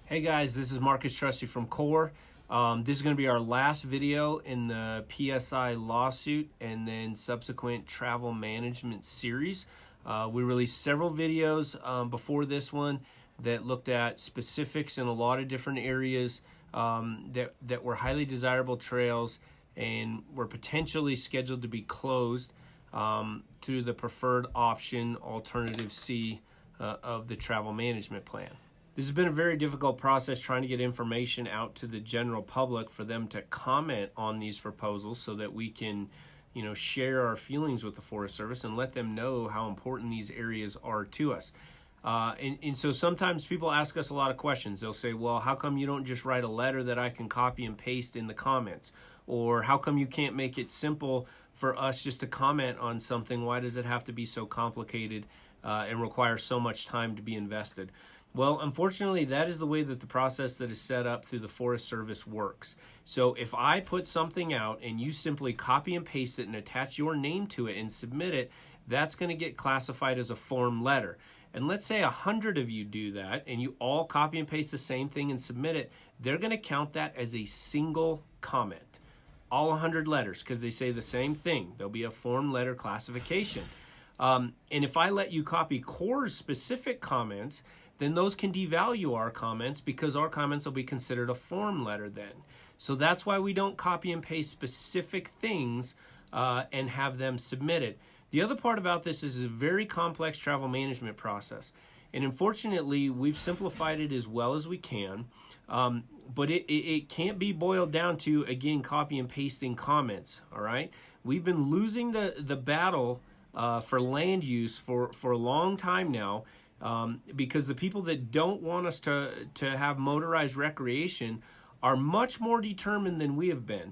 Hey guys, this is Marcus Trusty from Core. This is going to be our last video in the PSI lawsuit and then subsequent travel management series. We released several videos before this one that looked at specifics in a lot of different areas that were highly desirable trails and were potentially scheduled to be closed through the preferred option, alternative C of the travel management plan. This has been a very difficult process trying to get information out to the general public for them to comment on these proposals so that we can, share our feelings with the Forest Service and let them know how important these areas are to us. And so sometimes people ask us a lot of questions. They'll say, well, how come you don't just write a letter that I can copy and paste in the comments? Or how come you can't make it simple for us just to comment on something? Why does it have to be so complicated and require so much time to be invested? Well, unfortunately, that is the way that the process that is set up through the Forest Service works. So if I put something out and you simply copy and paste it and attach your name to it and submit it, that's going to get classified as a form letter. And let's say 100 of you do that and you all copy and paste the same thing and submit it, they're going to count that as a single comment. All 100 letters, because they say the same thing. There'll be a form letter classification. And if I let you copy Core's specific comments, then those can devalue our comments because our comments will be considered a form letter then. So that's why we don't copy and paste specific things and have them submitted. The other part about this is a very complex travel management process. And unfortunately, we've simplified it as well as we can. But it can't be boiled down to, again, copy and pasting comments, all right? We've been losing the battle for land use for a long time now. Because the people that don't want us to have motorized recreation are much more determined than we have been.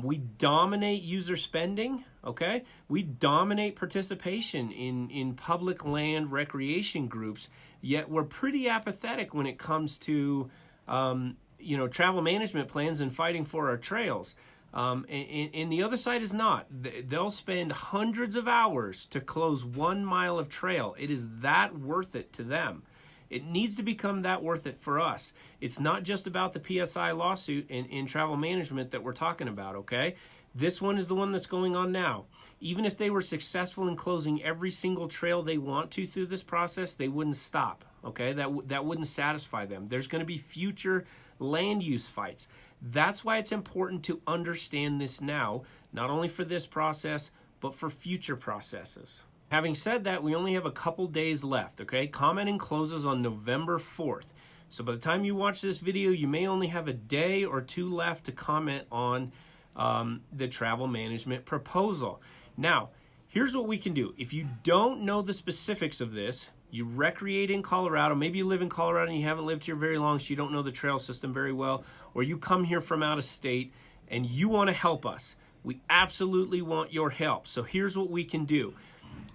We dominate user spending, okay? We dominate participation in public land recreation groups, yet we're pretty apathetic when it comes to, travel management plans and fighting for our trails. And the other side is not. They'll spend hundreds of hours to close 1 mile of trail. It is that worth it to them. It needs to become that worth it for us. It's not just about the PSI lawsuit in travel management that we're talking about, okay? This one is the one that's going on now. Even if they were successful in closing every single trail they want to through this process, they wouldn't stop, okay? That wouldn't satisfy them. There's going to be future land use fights. That's why it's important to understand this now, not only for this process, but for future processes. Having said that, we only have a couple days left, okay? Commenting closes on November 4th. So by the time you watch this video, you may only have a day or two left to comment on the travel management proposal. Now, here's what we can do. If you don't know the specifics of this, you recreate in Colorado, maybe you live in Colorado and you haven't lived here very long, so you don't know the trail system very well, or you come here from out of state and you want to help us. We absolutely want your help. So here's what we can do.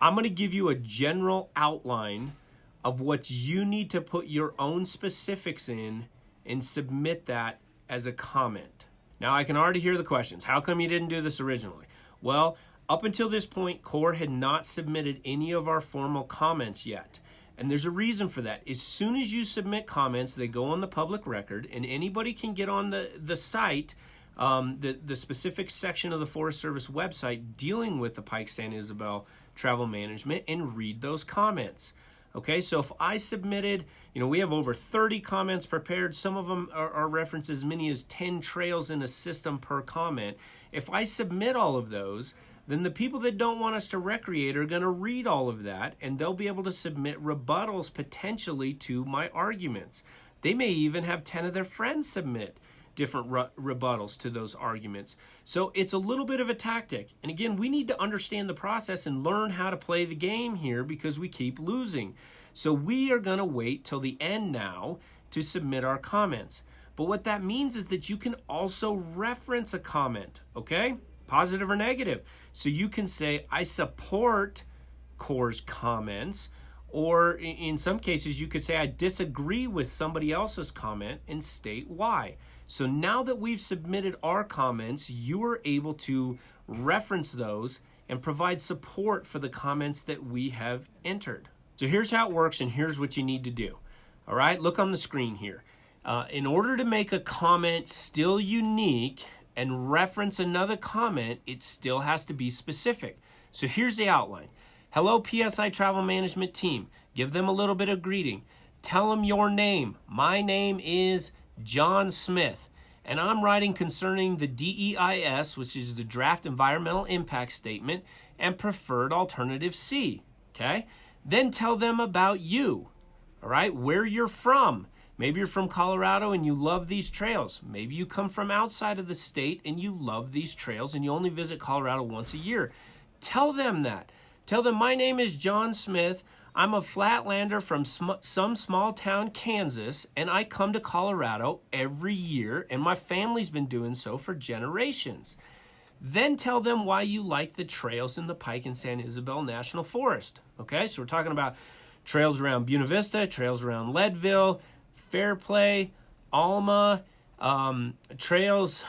I'm going to give you a general outline of what you need to put your own specifics in and submit that as a comment. Now, I can already hear the questions. How come you didn't do this originally? Well, up until this point, Core had not submitted any of our formal comments yet. And there's a reason for that. As soon as you submit comments, they go on the public record, and anybody can get on the site, the specific section of the Forest Service website dealing with the Pike San Isabel travel management and read those comments. Okay, so if I submitted, we have over 30 comments prepared. Some of them are referenced as many as 10 trails in a system per comment. If I submit all of those, then the people that don't want us to recreate are going to read all of that, and they'll be able to submit rebuttals potentially to my arguments. They may even have 10 of their friends submit different rebuttals to those arguments. So it's a little bit of a tactic. And again, we need to understand the process and learn how to play the game here because we keep losing. So we are going to wait till the end now to submit our comments. But what that means is that you can also reference a comment, okay? Positive or negative. So you can say, I support Core's comments, or in some cases you could say, I disagree with somebody else's comment and state why. So now that we've submitted our comments, you are able to reference those and provide support for the comments that we have entered. So here's how it works and here's what you need to do. All right, look on the screen here. In order to make a comment still unique and reference another comment, it still has to be specific. So here's the outline. Hello, PSI Travel Management Team. Give them a little bit of greeting. Tell them your name. My name is John Smith, and I'm writing concerning the DEIS, which is the Draft Environmental Impact Statement, and Preferred Alternative C, okay? Then tell them about you, all right, where you're from. Maybe you're from Colorado and you love these trails. Maybe you come from outside of the state and you love these trails and you only visit Colorado once a year. Tell them that. Tell them, my name is John Smith. I'm a flatlander from some small town, Kansas, and I come to Colorado every year, and my family's been doing so for generations. Then tell them why you like the trails in the Pike and San Isabel National Forest. Okay, so we're talking about trails around Buena Vista, trails around Leadville, Fairplay, Alma, trails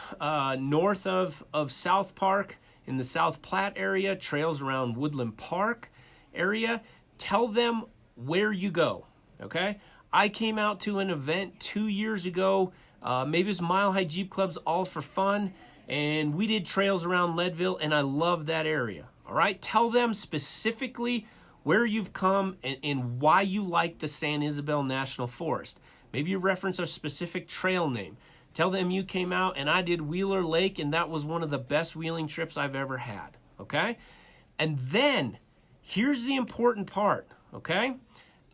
north of South Park in the South Platte area, trails around Woodland Park area. Tell them where you go, okay? I came out to an event 2 years ago. Maybe it was Mile High Jeep Club's All for Fun, and we did trails around Leadville, and I love that area, all right? Tell them specifically where you've come and why you like the San Isabel National Forest. Maybe you reference a specific trail name. Tell them you came out and I did Wheeler Lake and that was one of the best wheeling trips I've ever had, okay? And then, here's the important part, okay?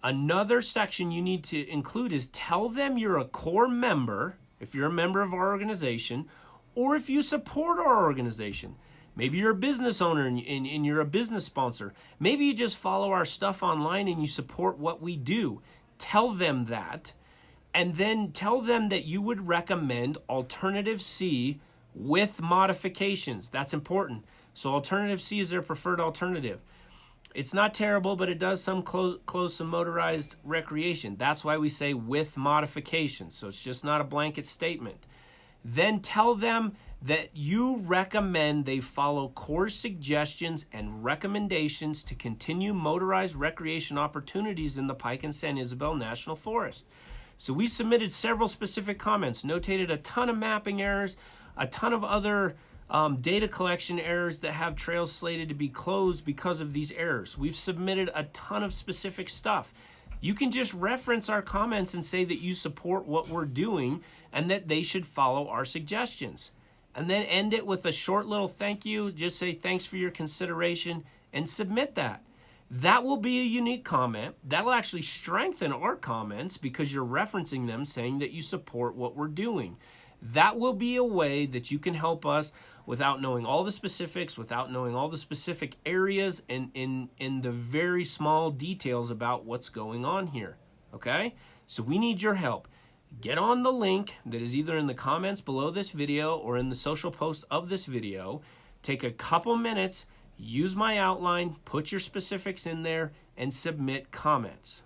Another section you need to include is tell them you're a core member, if you're a member of our organization, or if you support our organization. Maybe you're a business owner and you're a business sponsor. Maybe you just follow our stuff online and you support what we do. Tell them that. And then tell them that you would recommend Alternative C with modifications. That's important. So Alternative C is their preferred alternative. It's not terrible, but it does some close some motorized recreation. That's why we say with modifications. So it's just not a blanket statement. Then tell them that you recommend they follow core suggestions and recommendations to continue motorized recreation opportunities in the Pike and San Isabel National Forest. So we submitted several specific comments, notated a ton of mapping errors, a ton of other data collection errors that have trails slated to be closed because of these errors. We've submitted a ton of specific stuff. You can just reference our comments and say that you support what we're doing and that they should follow our suggestions. And then end it with a short little thank you. Just say thanks for your consideration and submit that. That will be a unique comment. That'll actually strengthen our comments because you're referencing them saying that you support what we're doing. That will be a way that you can help us without knowing all the specifics, without knowing all the specific areas and in the very small details about what's going on here, okay? So we need your help. Get on the link that is either in the comments below this video or in the social post of this video. Take a couple minutes, use my outline, put your specifics in there, and submit comments.